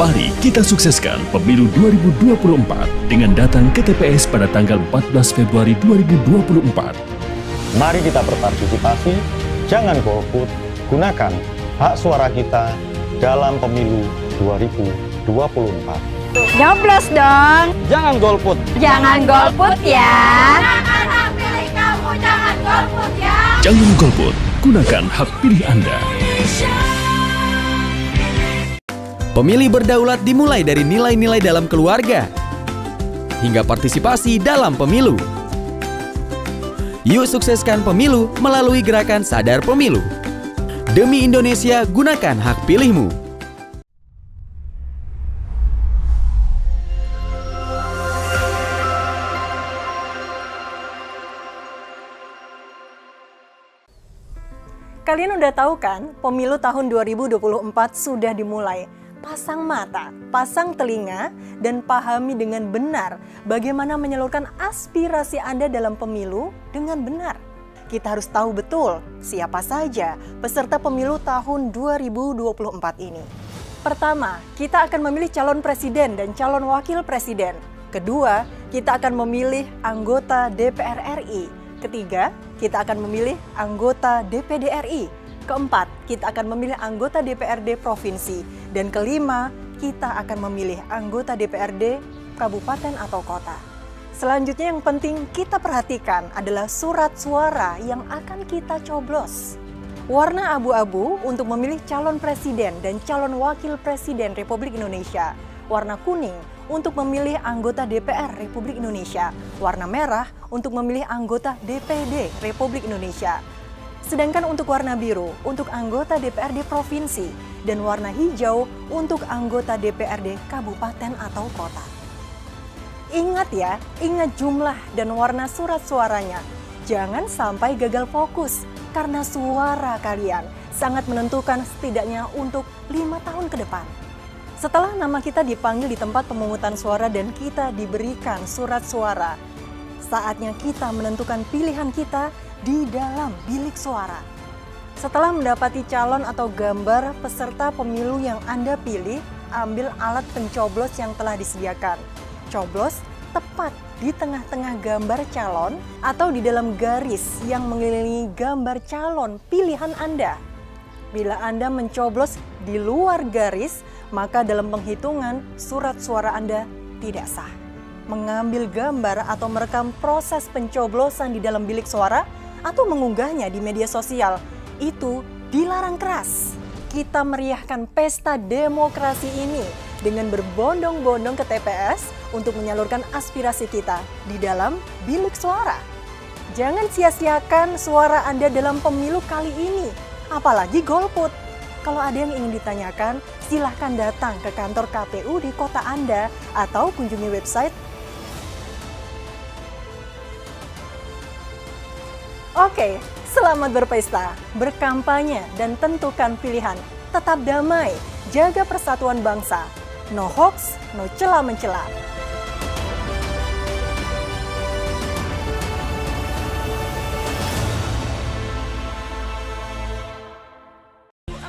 Mari kita sukseskan pemilu 2024 dengan datang ke TPS pada tanggal 14 Februari 2024. Mari kita berpartisipasi, jangan golput, gunakan hak suara kita dalam pemilu 2024. Nyoblos dong. Jangan golput. Jangan golput ya. Gunakan hak pilih kamu, jangan golput ya. Jangan golput, gunakan hak pilih Anda. Pemilih berdaulat dimulai dari nilai-nilai dalam keluarga hingga partisipasi dalam pemilu. Yuk sukseskan pemilu melalui gerakan Sadar Pemilu. Demi Indonesia, gunakan hak pilihmu. Kalian udah tahu kan, pemilu tahun 2024 sudah dimulai. Pasang mata, pasang telinga, dan pahami dengan benar bagaimana menyalurkan aspirasi Anda dalam pemilu dengan benar. Kita harus tahu betul siapa saja peserta pemilu tahun 2024 ini. Pertama, kita akan memilih calon presiden dan calon wakil presiden. Kedua, kita akan memilih anggota DPR RI. Ketiga, kita akan memilih anggota DPD RI. Keempat, kita akan memilih anggota DPRD provinsi. Dan kelima, kita akan memilih anggota DPRD kabupaten atau kota. Selanjutnya yang penting kita perhatikan adalah surat suara yang akan kita coblos. Warna abu-abu untuk memilih calon presiden dan calon wakil presiden Republik Indonesia. Warna kuning untuk memilih anggota DPR Republik Indonesia. Warna merah untuk memilih anggota DPD Republik Indonesia. Sedangkan untuk warna biru untuk anggota DPRD provinsi dan warna hijau untuk anggota DPRD kabupaten atau kota. Ingat ya, ingat jumlah dan warna surat suaranya. Jangan sampai gagal fokus karena suara kalian sangat menentukan setidaknya untuk 5 tahun ke depan. Setelah nama kita dipanggil di tempat pemungutan suara dan kita diberikan surat suara, saatnya kita menentukan pilihan kita di dalam bilik suara. Setelah mendapati calon atau gambar peserta pemilu yang Anda pilih, ambil alat pencoblos yang telah disediakan. Coblos tepat di tengah-tengah gambar calon atau di dalam garis yang mengelilingi gambar calon pilihan Anda. Bila Anda mencoblos di luar garis, maka dalam penghitungan surat suara Anda tidak sah. Mengambil gambar atau merekam proses pencoblosan di dalam bilik suara atau mengunggahnya di media sosial, itu dilarang keras. Kita meriahkan pesta demokrasi ini dengan berbondong-bondong ke TPS untuk menyalurkan aspirasi kita di dalam bilik suara. Jangan sia-siakan suara Anda dalam pemilu kali ini, apalagi golput. Kalau ada yang ingin ditanyakan, silahkan datang ke kantor KPU di kota Anda atau kunjungi website. Oke, selamat berpesta, berkampanye, dan tentukan pilihan. Tetap damai, jaga persatuan bangsa. No hoax, no cela-mencela.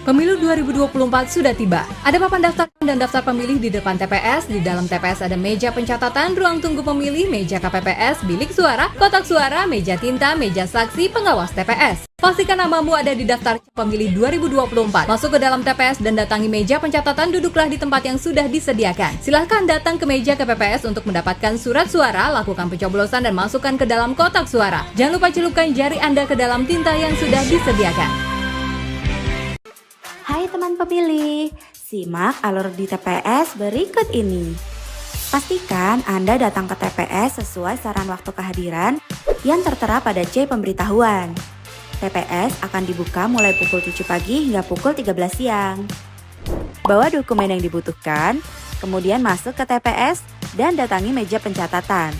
Pemilu 2024 sudah tiba. Ada papan daftar dan daftar pemilih di depan TPS. Di dalam TPS ada meja pencatatan, ruang tunggu pemilih, meja KPPS, bilik suara, kotak suara, meja tinta, meja saksi, pengawas TPS. Pastikan namamu ada di daftar pemilih 2024. Masuk ke dalam TPS dan datangi meja pencatatan, duduklah di tempat yang sudah disediakan. Silahkan datang ke meja KPPS untuk mendapatkan surat suara, lakukan pencoblosan dan masukkan ke dalam kotak suara. Jangan lupa celupkan jari Anda ke dalam tinta yang sudah disediakan. Hai teman pemilih, simak alur di TPS berikut ini. Pastikan Anda datang ke TPS sesuai saran waktu kehadiran yang tertera pada C pemberitahuan. TPS akan dibuka mulai pukul 7 pagi hingga pukul 13 siang. Bawa dokumen yang dibutuhkan, kemudian masuk ke TPS dan datangi meja pencatatan.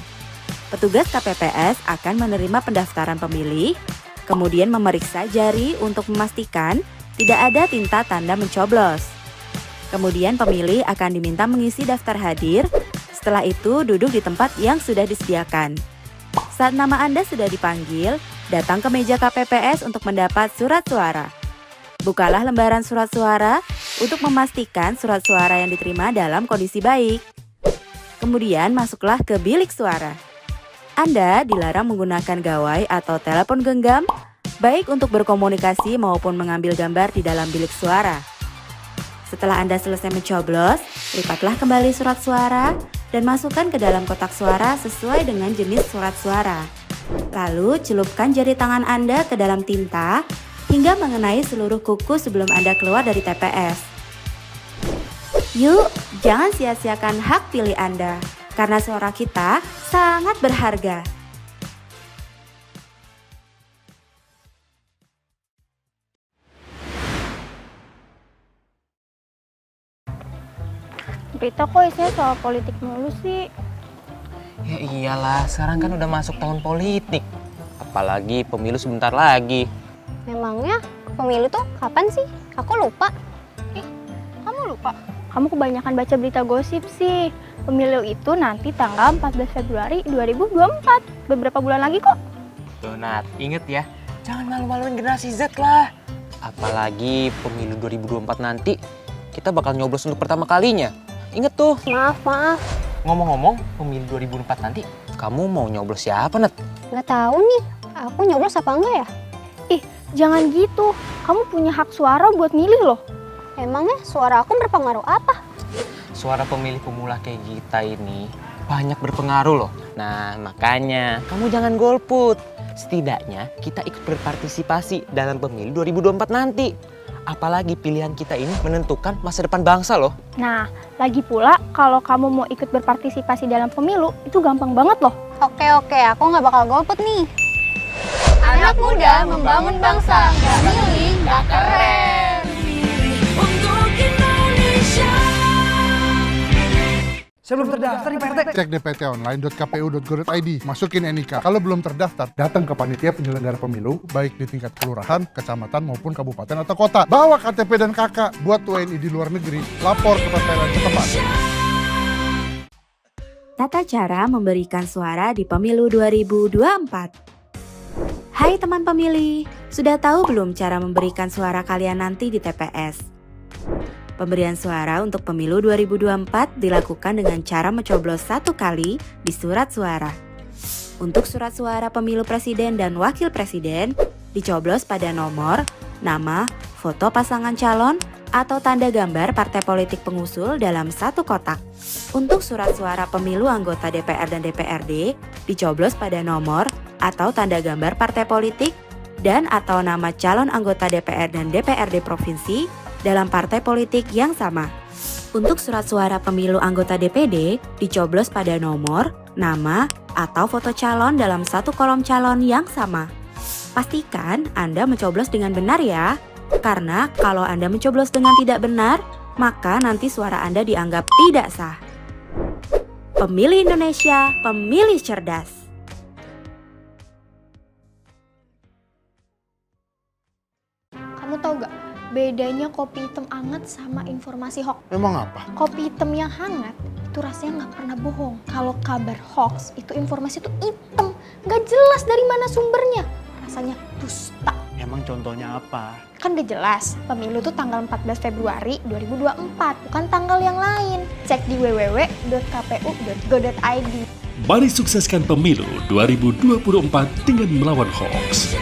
Petugas KPPS akan menerima pendaftaran pemilih, kemudian memeriksa jari untuk memastikan tidak ada tinta tanda mencoblos. Kemudian pemilih akan diminta mengisi daftar hadir. Setelah itu duduk di tempat yang sudah disediakan. Saat nama Anda sudah dipanggil, datang ke meja KPPS untuk mendapat surat suara. Bukalah lembaran surat suara, untuk memastikan surat suara yang diterima dalam kondisi baik. Kemudian masuklah ke bilik suara. Anda dilarang menggunakan gawai atau telepon genggam, baik untuk berkomunikasi maupun mengambil gambar di dalam bilik suara. Setelah Anda selesai mencoblos, lipatlah kembali surat suara dan masukkan ke dalam kotak suara sesuai dengan jenis surat suara. Lalu celupkan jari tangan Anda ke dalam tinta hingga mengenai seluruh kuku sebelum Anda keluar dari TPS. Yuk, jangan sia-siakan hak pilih Anda, karena suara kita sangat berharga. Berita kok isinya soal politik mulu sih. Ya iyalah, sekarang kan udah masuk tahun politik. Apalagi pemilu sebentar lagi. Memangnya pemilu tuh kapan sih? Aku lupa. Kamu lupa? Kamu kebanyakan baca berita gosip sih. Pemilu itu nanti tanggal 14 Februari 2024. Beberapa bulan lagi kok. Tuh Nat, inget ya, jangan malu-maluin generasi Z lah. Apalagi pemilu 2024 nanti, kita bakal nyoblos untuk pertama kalinya. Inget tuh. Maaf. Ngomong-ngomong, pemilu 2024 nanti, kamu mau nyoblos siapa, Nat? Nggak tahu nih, aku nyoblos apa enggak ya? Jangan gitu, kamu punya hak suara buat milih loh. Emangnya suara aku berpengaruh apa? Suara pemilih pemula kayak kita ini banyak berpengaruh loh. Nah, makanya kamu jangan golput. Setidaknya kita ikut berpartisipasi dalam pemilu 2024 nanti. Apalagi pilihan kita ini menentukan masa depan bangsa loh. Nah, lagi pula kalau kamu mau ikut berpartisipasi dalam pemilu, itu gampang banget loh. Oke, aku nggak bakal golput nih. Anak muda membangun bangsa, nggak milih, nggak keren. Untuk Indonesia. Sebelum terdaftar nih Pak RT. Cek dptonline.kpu.go.id, masukin NIK. Kalau belum terdaftar, datang ke panitia penyelenggara pemilu, baik di tingkat kelurahan, kecamatan maupun kabupaten atau kota. Bawa KTP dan KK buat WNI di luar negeri, lapor ke pelayanan setempat. Tata cara memberikan suara di pemilu 2024. Hai teman pemilih, sudah tahu belum cara memberikan suara kalian nanti di TPS? Pemberian suara untuk pemilu 2024 dilakukan dengan cara mencoblos 1 kali di surat suara. Untuk surat suara pemilu presiden dan wakil presiden, dicoblos pada nomor, nama, foto pasangan calon, atau tanda gambar partai politik pengusul dalam 1 kotak. Untuk surat suara pemilu anggota DPR dan DPRD, dicoblos pada nomor atau tanda gambar partai politik dan atau nama calon anggota DPR dan DPRD provinsi dalam partai politik yang sama. Untuk surat suara pemilu anggota DPD, dicoblos pada nomor, nama, atau foto calon dalam 1 kolom calon yang sama. Pastikan Anda mencoblos dengan benar ya, karena kalau Anda mencoblos dengan tidak benar, maka nanti suara Anda dianggap tidak sah. Pemilih Indonesia, pemilih cerdas. Kamu tahu gak bedanya kopi hitam hangat sama informasi hoax? Emang apa? Kopi hitam yang hangat itu rasanya nggak pernah bohong. Kalau kabar hoax itu informasi itu hitam, nggak jelas dari mana sumbernya. Rasanya dusta. Emang contohnya apa? Kan gak jelas, pemilu tuh tanggal 14 Februari 2024, bukan tanggal yang lain. Cek di www.kpu.go.id. Mari sukseskan pemilu 2024 dengan melawan hoax.